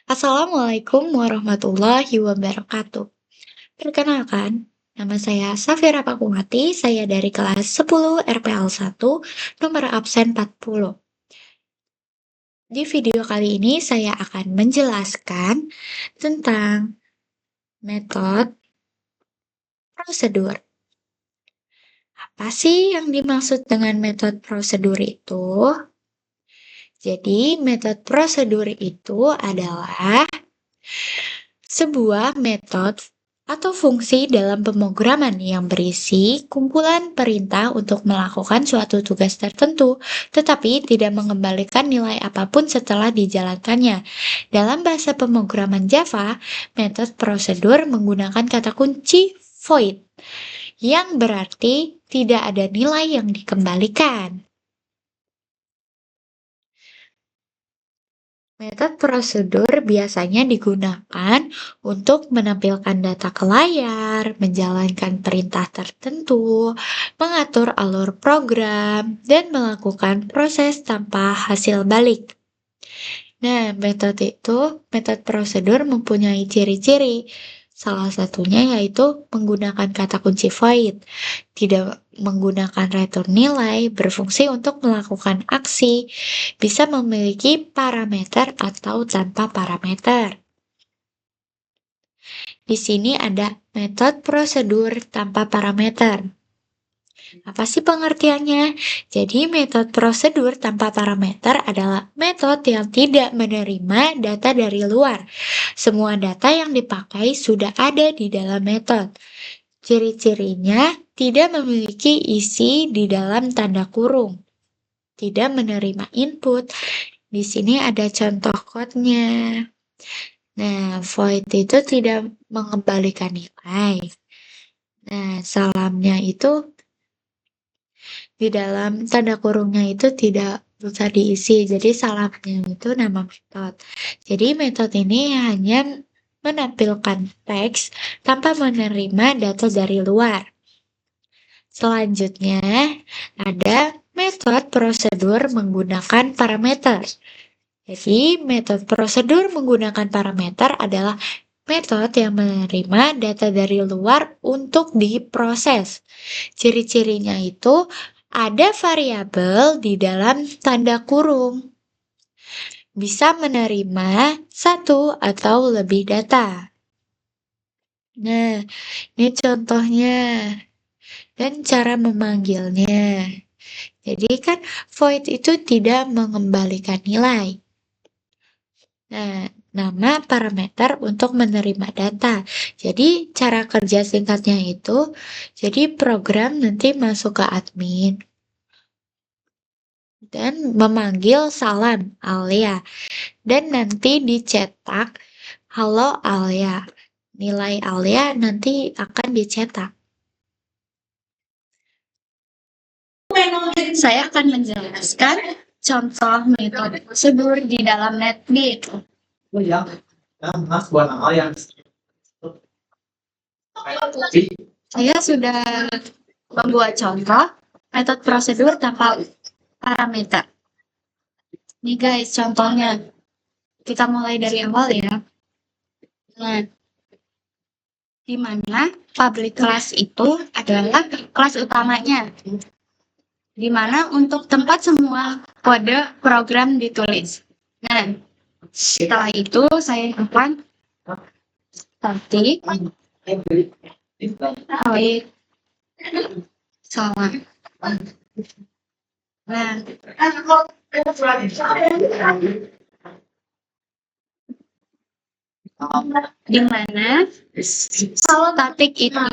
Assalamualaikum warahmatullahi wabarakatuh. Perkenalkan, nama saya Safira Pakumati, saya dari kelas 10 RPL 1, nomor absen 40. Di video kali ini saya akan menjelaskan tentang metode prosedur. Apa sih yang dimaksud dengan metode prosedur itu? Jadi, metode prosedur itu adalah sebuah metode atau fungsi dalam pemrograman yang berisi kumpulan perintah untuk melakukan suatu tugas tertentu, tetapi tidak mengembalikan nilai apapun setelah dijalankannya. Dalam bahasa pemrograman Java, metode prosedur menggunakan kata kunci void, yang berarti tidak ada nilai yang dikembalikan. Metode prosedur biasanya digunakan untuk menampilkan data ke layar, menjalankan perintah tertentu, mengatur alur program, dan melakukan proses tanpa hasil balik. Nah, metode prosedur mempunyai ciri-ciri. Salah satunya yaitu menggunakan kata kunci void, tidak menggunakan return nilai, berfungsi untuk melakukan aksi, bisa memiliki parameter atau tanpa parameter. Di sini ada metode prosedur tanpa parameter. Apa sih pengertiannya? Jadi, metode prosedur tanpa parameter adalah metode yang tidak menerima data dari luar. Semua data yang dipakai sudah ada di dalam metode. Ciri-cirinya tidak memiliki isi di dalam tanda kurung. Tidak menerima input. Di sini ada contoh kodenya. Nah, void itu tidak mengembalikan nilai. Nah, salamnya itu di dalam tanda kurungnya itu tidak bisa diisi. Jadi salamnya itu nama metode. Jadi metode ini hanya menampilkan teks tanpa menerima data dari luar. Selanjutnya ada metode prosedur menggunakan parameter. Jadi metode prosedur menggunakan parameter adalah metode yang menerima data dari luar untuk diproses. Ciri-cirinya itu ada variabel di dalam tanda kurung. Bisa menerima satu atau lebih data. Nah, ini contohnya. Dan cara memanggilnya. Jadi kan void itu tidak mengembalikan nilai. Nah, nama parameter untuk menerima data. Jadi cara kerja singkatnya itu, jadi program nanti masuk ke admin dan memanggil salam Alia. Dan nanti dicetak halo Alia. Nilai Alia nanti akan dicetak. Saya akan menjelaskan contoh metode prosedur di dalam NetBeans. Oh iya, Mas buat apa yang Saya sudah membuat contoh metode prosedur tanpa parameter. Nih guys, contohnya. Kita mulai dari awal ya. Nah, di mana public class itu adalah kelas utamanya. Di mana untuk tempat semua kode program ditulis. Nah, setelah itu saya akan ketik salah. Nah, di mana statik itu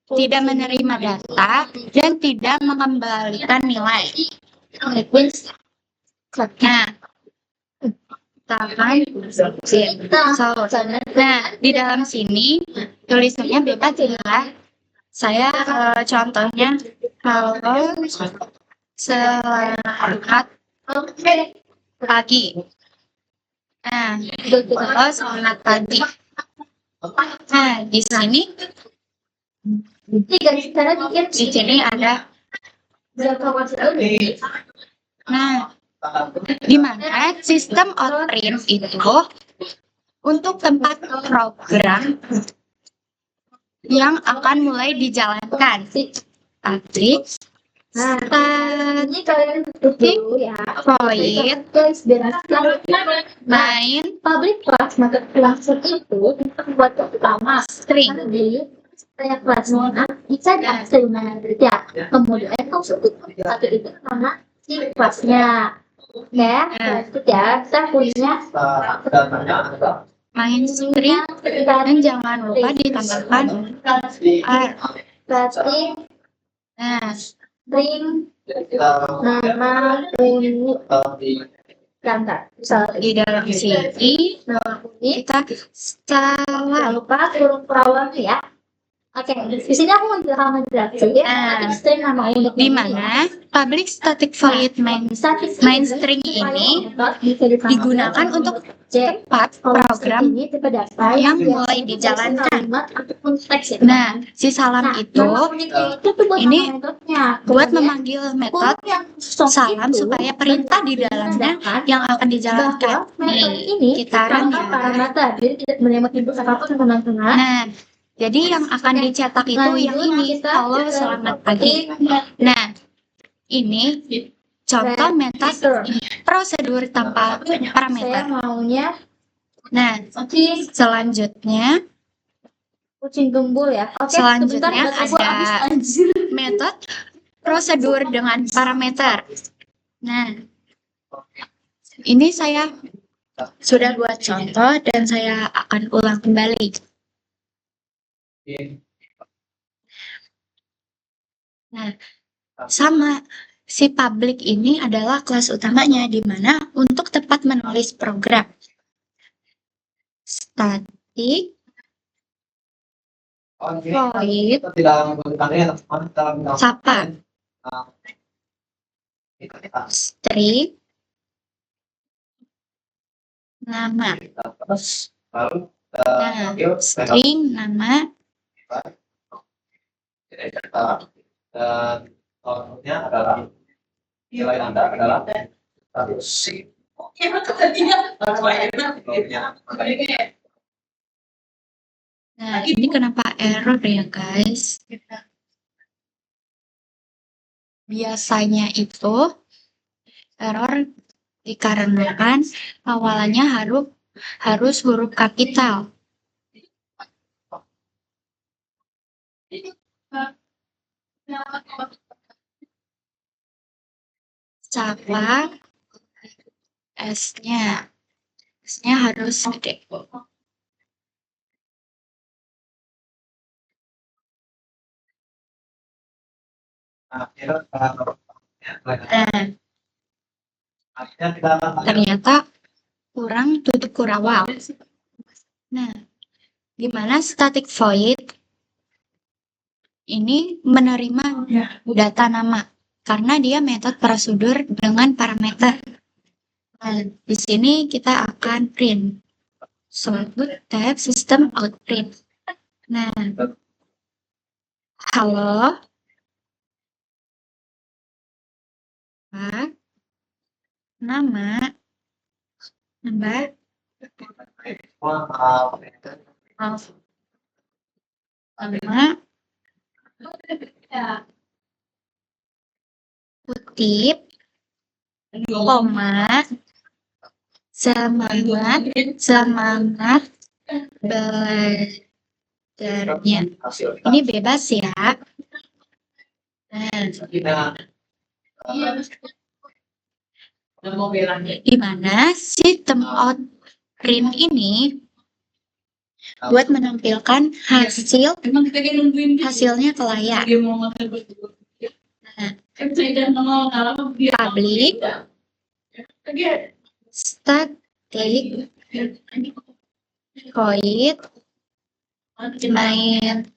tidak menerima data dan tidak mengembalikan nilai. Nah, nah, di dalam sini tulisannya bebas ya. Saya contohnya kalau selamat pagi. Nah, kalau selamat pagi. Nah, di sini di sini ada. Nah, di mana sistem Outprint itu untuk tempat program yang akan mulai dijalankan. Tapi Ini kalian tutup dulu ya. void main Public class maka langsung itu buat pertama string. di saya kelasnya bisa dihasilkan ya. Kemudian satu itu karena si kelasnya. Ya, itu ya kita punya Main string dan jangan lupa ditambahkan R. berarti Nah, string nama unit gambar. Misalnya di dalam sini nama unit. kita Jangan salah. lupa turun perawat ya. Oke, di sini aku mau menjelaskan Nah, string nama unit di mana public static void main string ini digunakan untuk tempat program yang mulai dijalankan. Nah, si salam itu ini buat memanggil metode salam supaya perintah di dalamnya yang akan dijalankan. Nih, kita run ya. parameter, jadi tidak menerima input apapun teman-teman. Nah, jadi yang akan dicetak itu yang ini. Halo, selamat pagi. Nah, ini contoh metode prosedur tanpa Saya parameter. maunya Nah, selanjutnya kucing gembul ya. Oke, Selanjutnya sebentar, baterai gua ada habis, anjir. metode prosedur dengan parameter. Nah, ini saya sudah buat contoh dan saya akan ulang kembali. Nah, sama si public ini adalah kelas utamanya di mana untuk tepat menulis program. Static void sapa string nama. Nah, string nama dan outputnya adalah nilai Anda adalah si Nah, ini kenapa error ya guys? Biasanya itu error dikarenakan awalannya harus huruf kapital. Sapa S-nya harus gede. Ternyata kurang tutup kurawal. Nah, gimana static void ini menerima data nama karena dia metode prosedur dengan parameter. Nah, di sini kita akan print suatu tab system out print. Nah, halo, nama, kutip, koma, semangat belajarnya. Ini bebas ya. Nah, di mana sistem outprint ini buat menampilkan hasilnya ke layar. Nah, public static void main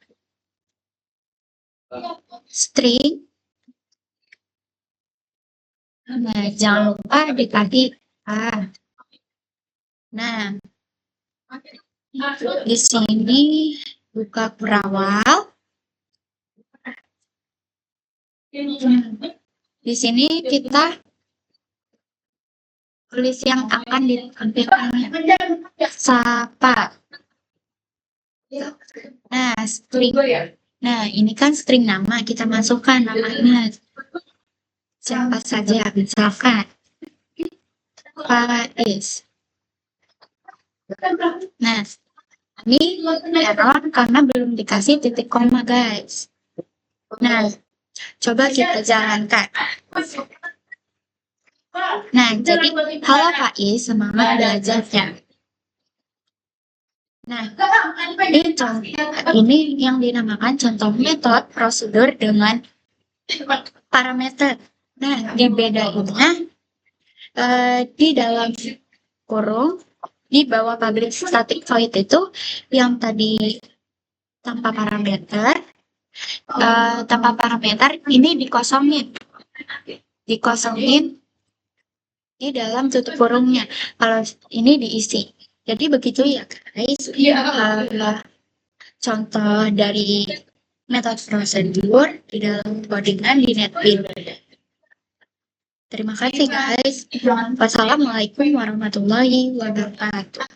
string. Nah, jangan lupa dikasih A. Nah, di sini buka kurawal. Di sini kita tulis yang akan ditampilkannya. Sapa. Nah, string. Nah, ini kan string nama, kita masukkan namanya. Siapa saja, misalkan Faiz. Nah, ini error karena belum dikasih titik koma, guys. Nah, coba kita jalankan. Nah, jadi halo Faiz, semangat belajarnya. Nah, ini yang dinamakan contoh metode prosedur dengan parameter. Nah, dibedainnya di dalam kurung di bawah public static void itu yang tadi tanpa parameter, ini dikosongin di dalam tutup kurungnya. Kalau ini diisi. Jadi begitu ya guys. Contoh dari metode prosedur di dalam codingan di NetBeans. Terima kasih guys. Wassalamualaikum warahmatullahi wabarakatuh.